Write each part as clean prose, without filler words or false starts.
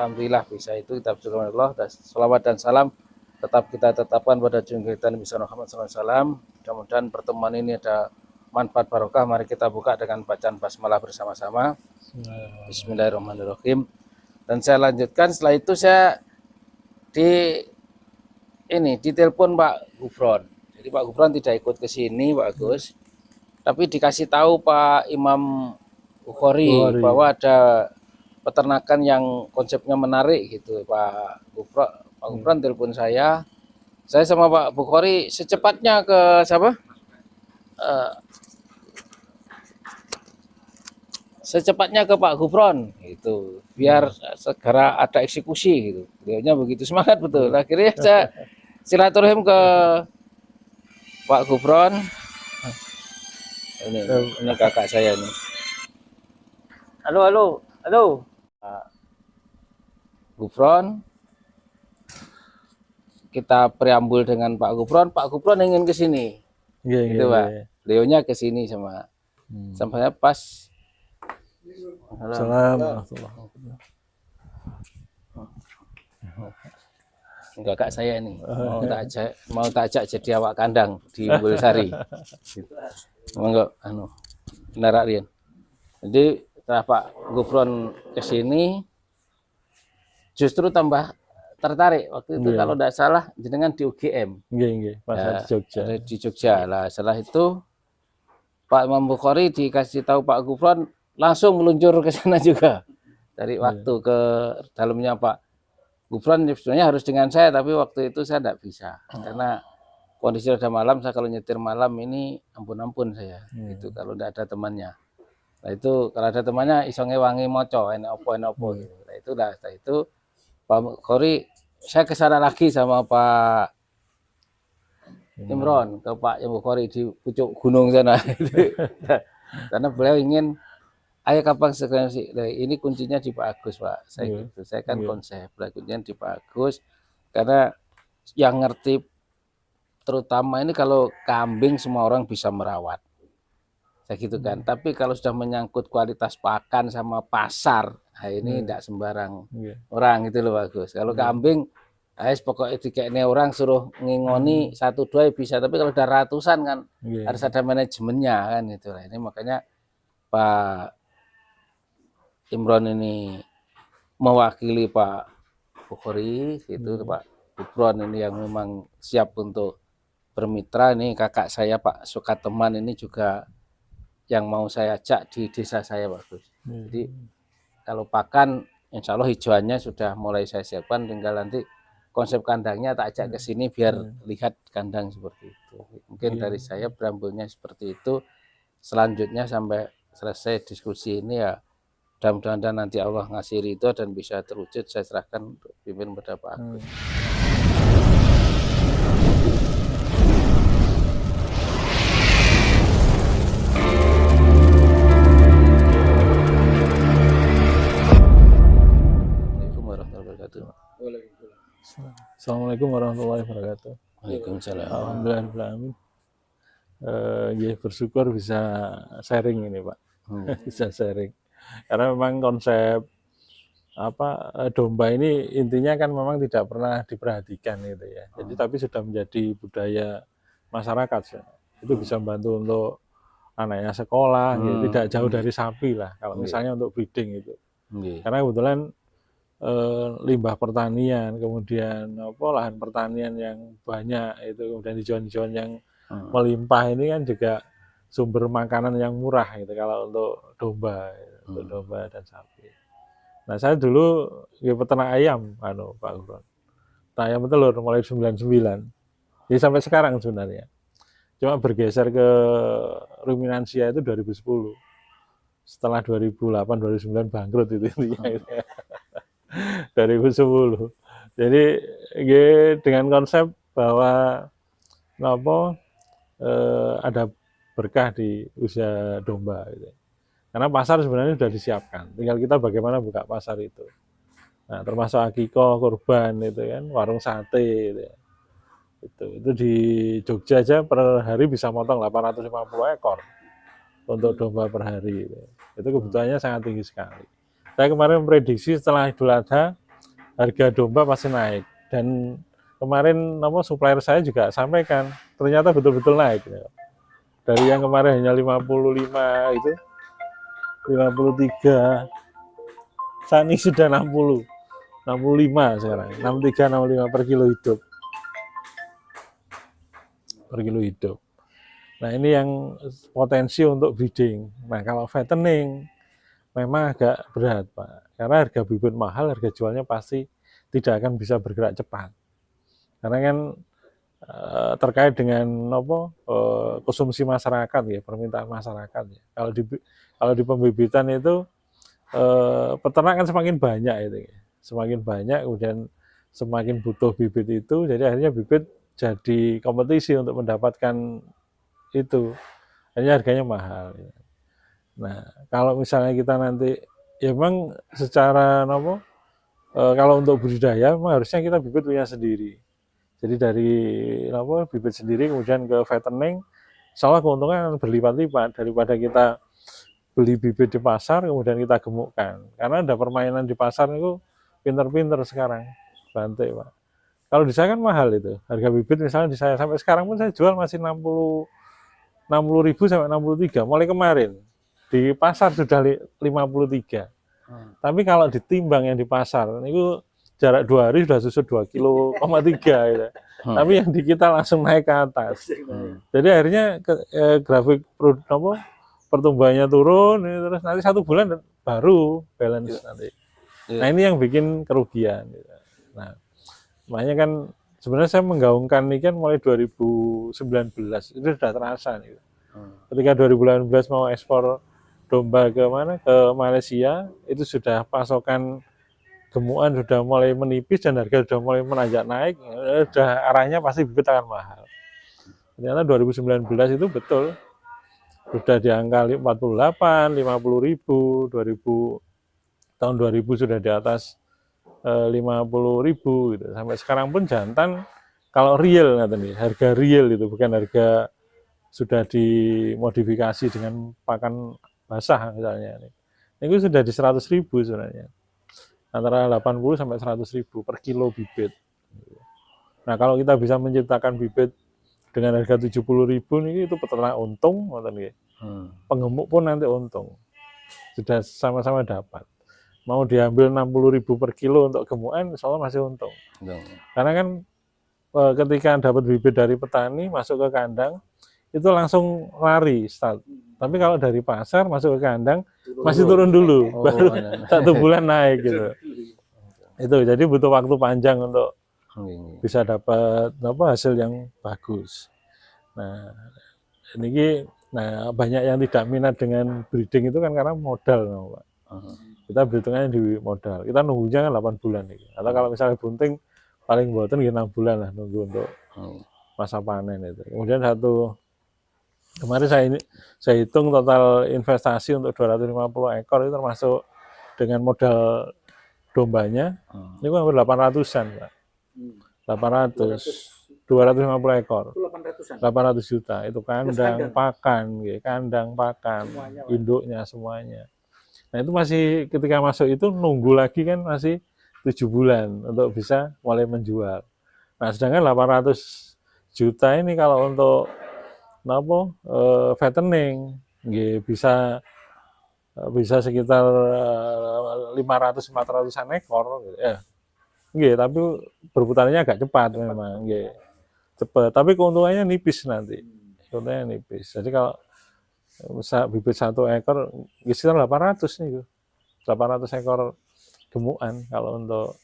alhamdulillah bisa itu kita bersyukur Allah. Dan selawat dan salam tetap kita tetapkan pada junjungan kita Nabi Muhammad SAW. Mudah-mudahan pertemuan ini ada manfaat barokah. Mari kita buka dengan bacaan basmalah bersama-sama. Bismillahirrahmanirrahim. Dan saya lanjutkan, setelah itu saya ditelepon Pak Gufron. Jadi Pak Gufron tidak ikut ke sini Pak Agus, tapi dikasih tahu Pak Imam Bukhari bahwa ada peternakan yang konsepnya menarik gitu. Pak Gufron telepon saya sama Pak Bukhari secepatnya ke siapa? Secepatnya ke Pak Gufron gitu, biar segera ada eksekusi gitu. Beliaunya begitu semangat betul. Akhirnya saya silaturahim ke Pak Gufron. Ini kakak saya ini. Halo. Pak Gufron. Kita preambul dengan Pak Gufron. Pak Gufron ingin ke sini. Gitu, Pak. Beliaunya ke sini sama saya pas. Assalamualaikum. Kakak saya ini mau tak ajak jadi awak kandang di Bulsari. Monggo benar Rian. Jadi setelah Pak Gufron ke sini justru tambah tertarik waktu itu kalau tidak salah jenengan di UGM. Pas di Jogja lah. Setelah itu Pak Imam Bukhari dikasih tahu Pak Gufron langsung meluncur ke sana juga. Dari waktu ke dalamnya Pak Gufron sebenarnya harus dengan saya, tapi waktu itu saya tidak bisa karena kondisi sudah malam. Saya kalau nyetir malam ini ampun saya itu kalau tidak ada temannya. Nah itu kalau ada temannya isonge wangi moco enak opo gitu. Nah itu setelah itu Pak Bukhari saya ke sana lagi sama Pak Imron ke Pak Bukhari di pucuk gunung sana. Karena beliau ingin ayo kapan sekali ini kuncinya di Pak Agus Pak. Saya kan konsep kuncinya di Pak Agus karena yang ngerti terutama ini kalau kambing semua orang bisa merawat. Saya gitu kan. Tapi kalau sudah menyangkut kualitas pakan sama pasar, nah ini tidak sembarang orang gitu loh Pak Agus. Kalau kambing pokoknya dikayaknya orang suruh ngingoni 1-2 bisa, tapi kalau udah ratusan kan harus ada manajemennya kan itu. Nah, ini makanya Pak Imron ini mewakili Pak Bukhari gitu. Pak Gufron ini yang memang siap untuk bermitra. Ini kakak saya Pak Sukateman ini juga yang mau saya ajak di desa saya Pak Gus. Jadi kalau pakan insya Allah hijauannya sudah mulai saya siapkan, tinggal nanti konsep kandangnya tak ajak ke sini biar lihat kandang seperti itu. Mungkin dari saya berambulnya seperti itu. Selanjutnya sampai selesai diskusi ini ya mudah-mudahan nanti Allah ngasih ridho dan bisa terwujud. Saya serahkan untuk pimpin pada Pak Agus. Assalamualaikum warahmatullahi wabarakatuh. Waalaikumsalam. Alhamdulillah. Bersyukur bisa sharing ini Pak. Bisa sharing. Karena memang konsep domba ini intinya kan memang tidak pernah diperhatikan gitu ya. Jadi tapi sudah menjadi budaya masyarakat. Itu bisa membantu untuk anaknya sekolah, gitu. Tidak jauh dari sapi lah. Kalau misalnya untuk breeding itu. Karena kebetulan limbah pertanian, kemudian lahan pertanian yang banyak itu, kemudian hijauan-hijauan yang melimpah ini kan juga sumber makanan yang murah gitu kalau untuk domba, untuk domba dan sapi. Nah saya dulu peternak ayam, Pak Gufron. Ayam telur mulai 99, jadi sampai sekarang sebenarnya. Cuma bergeser ke ruminansia itu 2010. Setelah 2008-2009 bangkrut itu intinya. 2010. Jadi dengan konsep bahwa ada berkah di usia domba gitu. Karena pasar sebenarnya sudah disiapkan, tinggal kita bagaimana buka pasar itu. Nah, termasuk akikoh, kurban itu kan, warung sate gitu ya. Itu di Jogja aja per hari bisa motong 850 ekor untuk domba per hari gitu. Itu kebutuhannya sangat tinggi sekali. Saya kemarin memprediksi setelah Idul Adha harga domba pasti naik. Dan kemarin supplier saya juga sampaikan ternyata betul-betul naik. Dari yang kemarin hanya 55 itu 53, saat ini sudah 60, 65 sekarang, 63, 65 per kilo hidup. Per kilo hidup. Nah ini yang potensi untuk breeding. Nah kalau fattening memang agak berat Pak, karena harga bibit mahal, harga jualnya pasti tidak akan bisa bergerak cepat. Karena kan terkait dengan konsumsi masyarakat ya, permintaan masyarakat ya. Kalau di pembibitan itu peternak kan semakin banyak itu ya. Semakin banyak kemudian semakin butuh bibit itu, jadi akhirnya bibit jadi kompetisi untuk mendapatkan itu. Akhirnya harganya mahal. Ya. Nah, kalau misalnya kita nanti ya memang secara kalau untuk budidaya memang harusnya kita bibit punya sendiri. Jadi dari bibit sendiri kemudian ke fattening, insya keuntungan berlipat-lipat daripada kita beli bibit di pasar kemudian kita gemukkan. Karena ada permainan di pasar itu pinter-pinter sekarang, Bante Pak. Kalau di saya kan mahal itu, harga bibit misalnya di saya sampai sekarang pun saya jual masih 60.000 sampai 63, mulai kemarin. Di pasar sudah 53. Tapi kalau ditimbang yang di pasar, itu jarak 2 hari sudah susut 2,3 kilo gitu. Tapi yang di kita langsung naik ke atas. Jadi akhirnya grafik pertumbuhannya turun, terus nanti 1 bulan baru balance nanti. Nah ini yang bikin kerugian. Gitu. Nah makanya kan sebenarnya saya menggaungkan ini kan mulai 2019 itu sudah terasa nih. Ketika 2018 mau ekspor domba ke mana, ke Malaysia, itu sudah pasokan gemukan sudah mulai menipis dan harga sudah mulai menanjak naik, sudah arahnya pasti bibit akan mahal. Ternyata 2019 itu betul sudah di angka 48, 50.000, 2000 tahun 2000 sudah di atas 50.000 gitu. Sampai sekarang pun jantan kalau real nih, harga real itu bukan harga sudah dimodifikasi dengan pakan basah misalnya. Ini sudah di 100.000 sebenarnya. Antara 80 sampai 100.000 per kilo bibit. Nah, kalau kita bisa menciptakan bibit dengan harga 70.000 nih itu peternak untung, Penggemuk pun nanti untung. Sudah sama-sama dapat. Mau diambil 60.000 per kilo untuk gemukan, insya Allah masih untung. Karena kan ketika dapat bibit dari petani masuk ke kandang, itu langsung lari start. Tapi kalau dari pasar masuk ke kandang masih turun dulu, baru 1 bulan naik gitu. Itu jadi butuh waktu panjang untuk bisa dapat hasil yang bagus. Nah, ini banyak yang tidak minat dengan breeding itu kan karena modal, Pak. Kita berhitungannya di modal. Kita nunggunya kan 8 bulan nih. Atau kalau misalnya bunting paling boten 6 bulan lah nunggu untuk masa panen itu. Kemudian kemarin saya hitung total investasi untuk 250 ekor itu termasuk dengan modal dombanya, ini hampir 800-an, Pak. 250 ekor. 800 juta itu kandang, pakan, induknya semuanya. Nah itu masih ketika masuk itu nunggu lagi kan masih 7 bulan untuk bisa mulai menjual. Nah sedangkan 800 juta ini kalau untuk fattening bisa sekitar 500-400an ekor gitu ya. Tapi berputarnya agak cepat memang, cepat. Tapi keuntungannya nipis nanti. Keuntungannya nipis. Jadi kalau bibit 1 ekor sekitar 800 nih, 800 ekor gemukan kalau untuk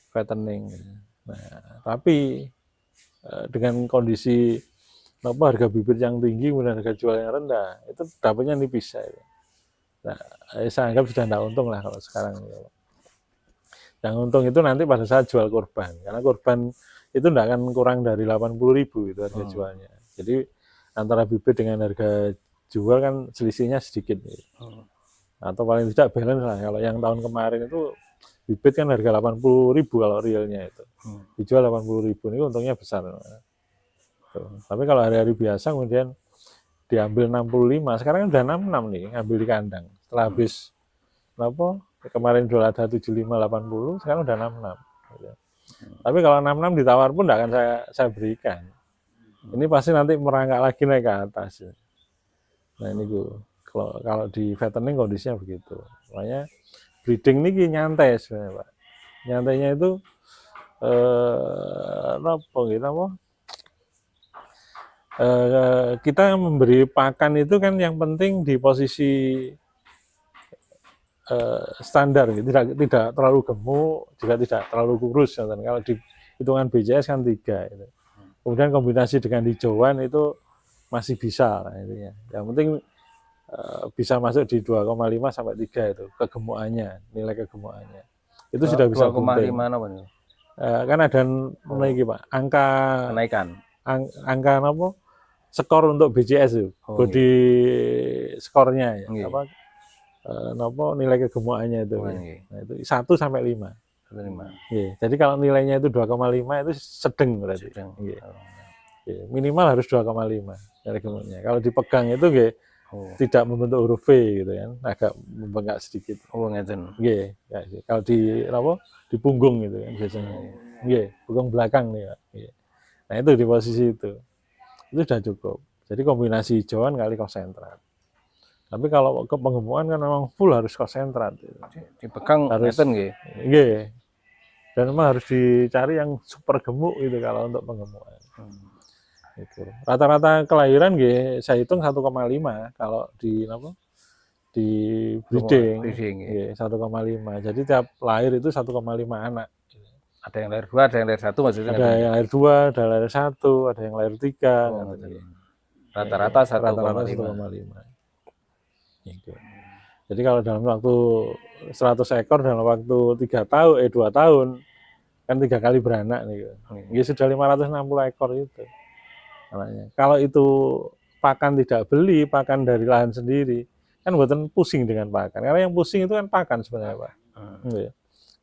fattening. Nah, tapi dengan kondisi harga bibit yang tinggi kemudian harga jual yang rendah, itu dapatnya nipis saya. Nah, saya anggap sudah tidak untung lah kalau sekarang. Yang untung itu nanti pada saat jual korban, karena korban itu tidak akan kurang dari 80.000 itu harga jualnya. Jadi antara bibit dengan harga jual kan selisihnya sedikit. Atau paling tidak balance lah. Kalau yang tahun kemarin itu bibit kan harga 80.000 kalau realnya itu. Dijual 80.000 ini untungnya besar. Tapi kalau hari-hari biasa kemudian diambil 65, sekarang kan udah 66 nih ngambil di kandang. Setelah habis kemarin Idul Adha 75-80, sekarang udah 66. Gitu. Tapi kalau 66 ditawar pun nggak akan saya berikan. Ini pasti nanti merangkak lagi naik ke atas. Nah ini kalau di fattening kondisinya begitu. Makanya breeding ini nyantai sebenarnya Pak. Nyantainya itu kita memberi pakan itu kan yang penting di posisi standar, gitu. Tidak terlalu gemuk, juga tidak terlalu kurus. Gitu. Kalau di hitungan BCS kan 3. Gitu. Kemudian kombinasi dengan hijauan itu masih bisa. Nah, intinya. Yang penting bisa masuk di 2,5 sampai 3 itu kegemukannya, nilai kegemukannya. Itu sudah bisa 2,5 apa nih? Kan ada naik Pak, angka kenaikan. Angka apa? Skor untuk BCS itu. Body skornya ya. Apa? Nilai kegemukannya itu. Nah, itu 1 sampai 5. 5. Jadi kalau nilainya itu 2,5 itu sedang berarti. Minimal harus 2,5 nilai gemuknya. Kalau dipegang itu tidak membentuk huruf V gitu kan, agak membengkak sedikit. Ngeten. Kalau di punggung gitu kan biasanya. Punggung belakang nih Pak. Nah itu di posisi itu sudah cukup. Jadi kombinasi hijauan kali konsentrat. Tapi kalau ke penggemukan kan memang full harus konsentrat. Dipegang harus ngeten nggih. Dan memang harus dicari yang super gemuk gitu kalau untuk penggemukan. Itu. Rata-rata kelahiran saya hitung 1,5 kalau di breeding 1,5. Jadi tiap lahir itu 1,5 anak. Ada yang lahir 2, ada yang lahir 1 maksudnya. Ada yang lahir 2, ada yang lahir 1, ada yang lahir 3. Rata-rata 1,5. Gitu. Jadi kalau dalam waktu 100 ekor dalam waktu 2 tahun kan 3 kali beranak nih. Sudah 560 ekor itu. Anaknya. Kalau itu pakan tidak beli, pakan dari lahan sendiri, kan buatan pusing dengan pakan. Karena yang pusing itu kan pakan sebenarnya Pak.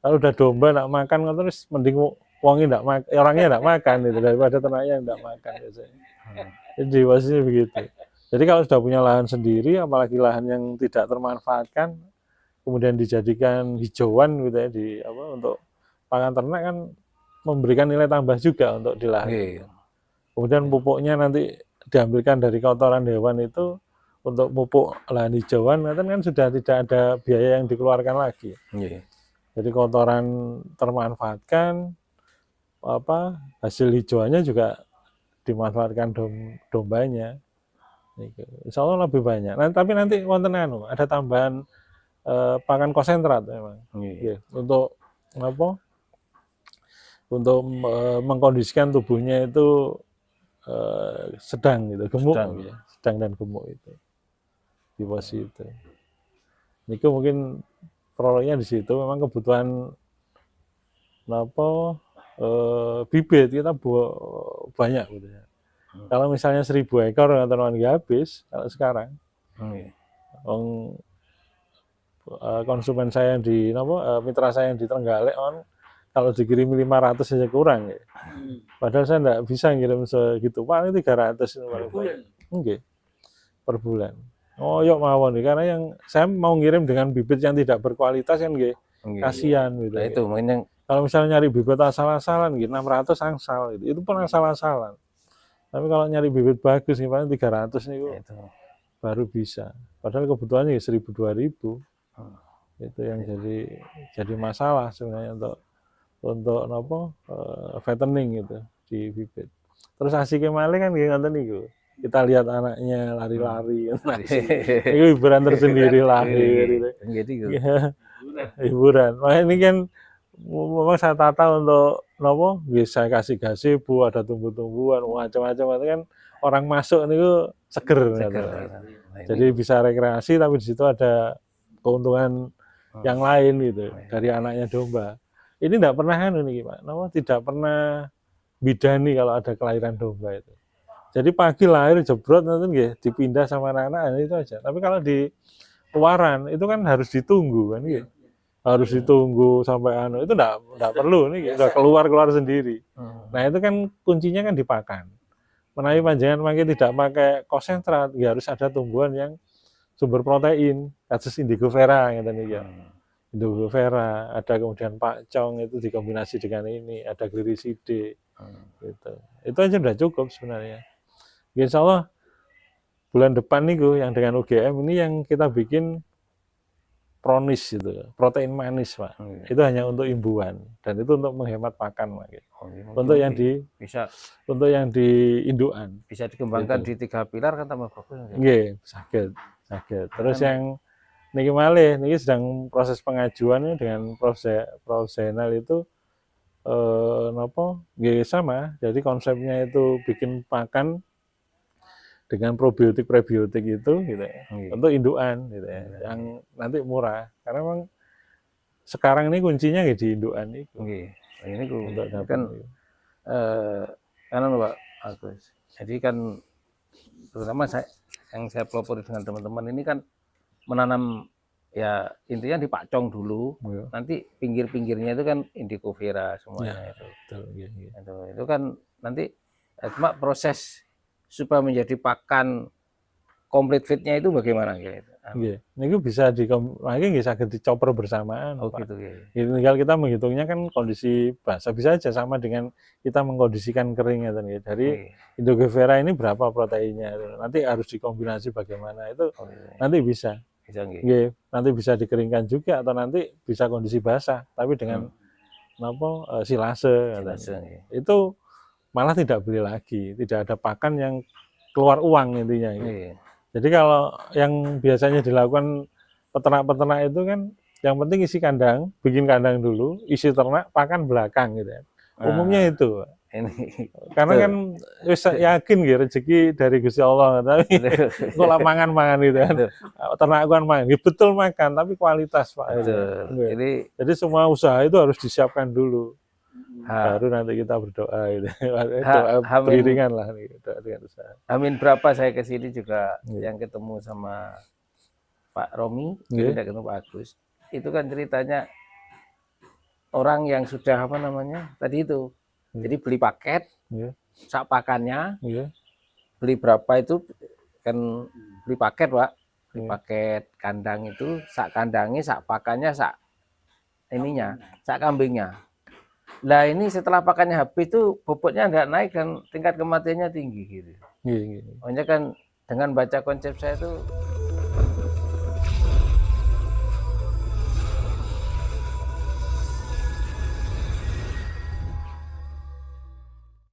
Kalau udah domba tidak makan, terus mending orangnya tidak makan gitu, daripada ternaknya tidak makan biasanya. Jadi posisinya begitu. Jadi kalau sudah punya lahan sendiri, apalagi lahan yang tidak termanfaatkan, kemudian dijadikan hijauan gitu ya, untuk pakan ternak kan memberikan nilai tambah juga untuk di lahan. Kemudian pupuknya nanti diambilkan dari kotoran hewan itu untuk pupuk lahan hijauan, kan sudah tidak ada biaya yang dikeluarkan lagi. Jadi kotoran termanfaatkan, hasil hijauannya juga dimanfaatkan dombanya. Insya Allah lebih banyak. Tapi nanti wonten ada tambahan pakan konsentrat memang. Untuk mengkondisikan tubuhnya itu sedang gitu, gemuk, sedang dan gemuk itu di posisi itu. Niku mungkin produknya di situ. Memang kebutuhan bibit kita banyak gitu ya. Kalau misalnya 1000 ekor nggak habis kalau sekarang. Konsumen saya yang di mitra saya yang di Trenggalek kalau dikirimi 500 saja kurang ya. Padahal saya enggak bisa ngirim segitu, paling 300 per bulan. Oh, yuk mawon nih, karena yang saya mau ngirim dengan bibit yang tidak berkualitas kan kasihan gitu. Nah, itu makanya kalau misalnya nyari bibit asal-asalan 600 angsal gitu. Itu pun asal-asalan. Tapi kalau nyari bibit bagus nih paling 300 nih baru bisa. Padahal kebutuhannya 1000 2000. Itu yang jadi masalah sebenarnya untuk fattening gitu di bibit. Terus asiknya malih kan ngoten niku. Kita lihat anaknya lari-lari. Itu hiburan tersendiri lahir gitu. Hiburan. Makanya ini kan memang saya tata untuk saya kasih gazebo, ada tumbuh-tumbuhan, macam-macam itu kan orang masuk niku seger. Jadi bisa rekreasi tapi di situ ada keuntungan yang lain gitu dari anaknya domba. Ini tidak pernah Pak, tidak pernah bidani kalau ada kelahiran domba itu. Jadi pagi lahir jebrot nanti dipindah sama anak-anak itu aja. Tapi kalau di luaran itu kan harus ditunggu kan harus ditunggu sampai itu tidak perlu udah keluar sendiri. Nah itu kan kuncinya kan dipakan. Menawi panjangan makin tidak pakai konsentrat, harus ada tumbuhan yang sumber protein, kasus Indigofera gitu nih ya. Indovera, ada kemudian pakcong itu dikombinasi dengan ini, ada gliriside gitu. Itu aja udah cukup sebenarnya. Insya Allah bulan depan nih yang dengan UGM ini yang kita bikin pronis itu, protein manis Pak. Itu hanya untuk imbuhan dan itu untuk menghemat pakan Pak. Untuk yang di indukan bisa dikembangkan di 3 pilar kan tambah bagus. Nggih, saged. Terus yang niki malih niki sedang proses pengajuan dengan Prof Zainal itu napa nggih sama. Jadi konsepnya itu bikin pakan dengan probiotik prebiotik itu gitu ya. Untuk indukan gitu ya. Yang nanti murah karena memang sekarang ini kuncinya di indukan itu. Ini kan karena Pak Agus. Jadi kan terutama yang saya pelopori dengan teman-teman ini kan menanam ya intinya dipacong dulu. Nanti pinggir-pinggirnya itu kan Indicovera semuanya itu. Itu kan nanti cuma proses supaya menjadi pakan komplit fitnya itu bagaimana gitu? Nggih, niku bisa saged dicoper bersamaan. Pak. Gitu ya. Tinggal kita menghitungnya kan kondisi basah bisa aja sama dengan kita mengkondisikan kering ya. Dari Indovera ini berapa proteinnya? Nanti harus dikombinasi bagaimana itu nanti bisa. Nggih, nanti bisa dikeringkan juga atau nanti bisa kondisi basah tapi dengan silase. Itu malah tidak beli lagi, tidak ada pakan yang keluar uang intinya. Jadi kalau yang biasanya dilakukan peternak-peternak itu kan yang penting isi kandang, bikin kandang dulu, isi ternak, pakan belakang gitu ya. Umumnya itu. Karena kan bisa yakin gitu rezeki dari Gusti Allah, tapi kok mangan gitu kan. Ternak kan makan, betul makan tapi kualitas Pak. Jadi semua usaha itu harus disiapkan dulu. Baru nanti kita berdoa gitu. Doa beriringan lah nih, doa dengan usaha. Amin berapa saya ke sini juga yang ketemu sama Pak Romi, tidak ketemu Pak Agus. Itu kan ceritanya orang yang sudah tadi itu. Jadi beli paket, sak pakannya, beli berapa itu kan beli paket Pak, beli paket kandang itu, sak kandangnya, sak pakannya, sak ininya, sak kambingnya. Nah ini setelah pakannya habis itu bobotnya nggak naik dan tingkat kematiannya tinggi gitu. Makanya kan dengan baca konsep saya itu